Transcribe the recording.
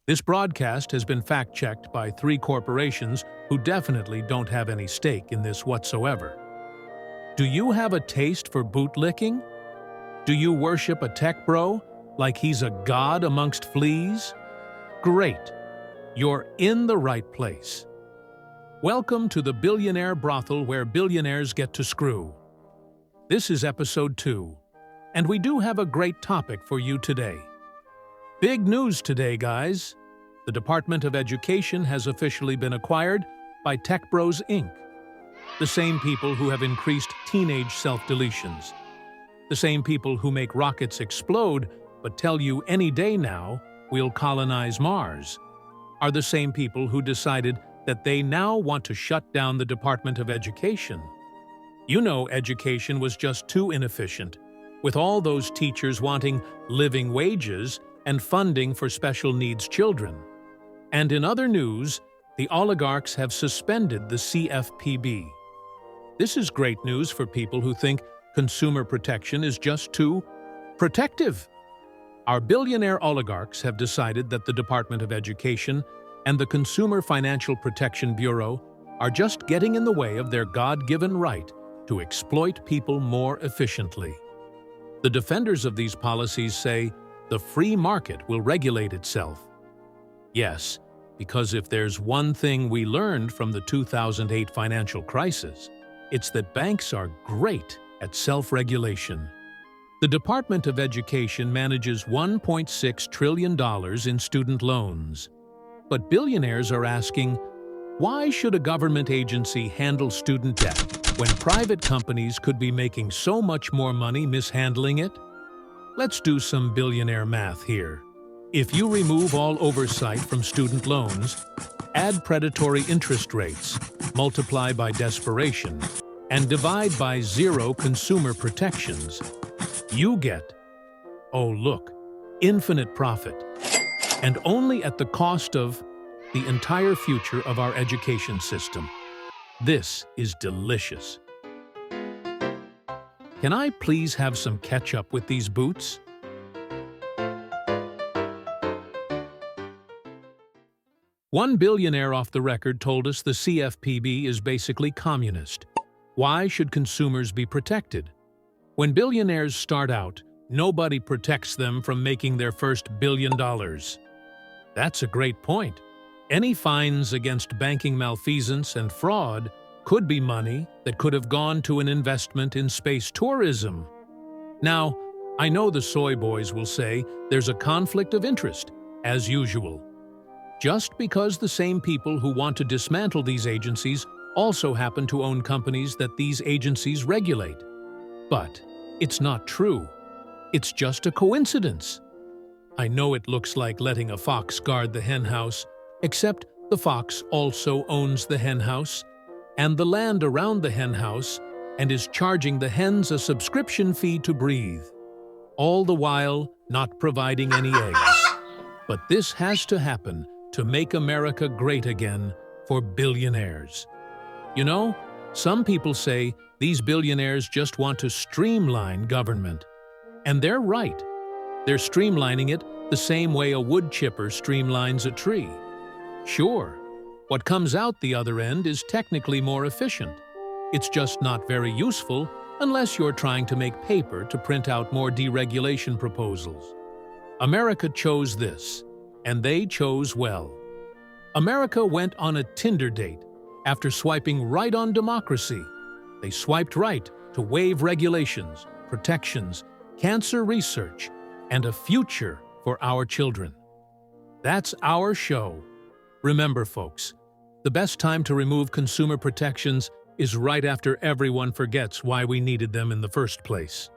This broadcast has been fact-checked by 3 corporations who definitely don't have any stake in this whatsoever. Do you have a taste for bootlicking? Do you worship a tech bro like he's a god amongst fleas? Great! You're in the right place. Welcome to the billionaire brothel where billionaires get to screw. This is episode 2, and we do have a great topic for you today. Big news today, guys. The Department of Education has officially been acquired by Tech Bros Inc., the same people who have increased teenage self-deletions, the same people who make rockets explode but tell you any day now we'll colonize Mars, are the same people who decided that they now want to shut down the Department of Education. You know, education was just too inefficient, with all those teachers wanting living wages and funding for special needs children. And in other news, the oligarchs have suspended the CFPB. This is great news for people who think consumer protection is just too protective. Our billionaire oligarchs have decided that the Department of Education and the Consumer Financial Protection Bureau are just getting in the way of their God-given right to exploit people more efficiently. The defenders of these policies say the free market will regulate itself. Yes, because if there's one thing we learned from the 2008 financial crisis, it's that banks are great at self-regulation. The Department of Education manages $1.6 trillion in student loans. But billionaires are asking, why should a government agency handle student debt when private companies could be making so much more money mishandling it? Let's do some billionaire math here. If you remove all oversight from student loans, add predatory interest rates, multiply by desperation, and divide by 0 consumer protections, you get, oh look, infinite profit, and only at the cost of the entire future of our education system. This is delicious. Can I please have some ketchup with these boots? One billionaire off the record told us the CFPB is basically communist. Why should consumers be protected? When billionaires start out, nobody protects them from making their first $1 billion. That's a great point. Any fines against banking malfeasance and fraud could be money that could have gone to an investment in space tourism. Now, I know the soy boys will say there's a conflict of interest, as usual. Just because the same people who want to dismantle these agencies also happen to own companies that these agencies regulate. But it's not true. It's just a coincidence. I know it looks like letting a fox guard the henhouse, except the fox also owns the henhouse and the land around the henhouse and is charging the hens a subscription fee to breathe, all the while not providing any eggs. But this has to happen to make America great again for billionaires. You know, some people say these billionaires just want to streamline government. And they're right. They're streamlining it the same way a wood chipper streamlines a tree. Sure, what comes out the other end is technically more efficient. It's just not very useful unless you're trying to make paper to print out more deregulation proposals. America chose this, and they chose well. America went on a Tinder date after swiping right on democracy. They swiped right to waive regulations, protections, cancer research, and a future for our children. That's our show. Remember, folks, the best time to remove consumer protections is right after everyone forgets why we needed them in the first place.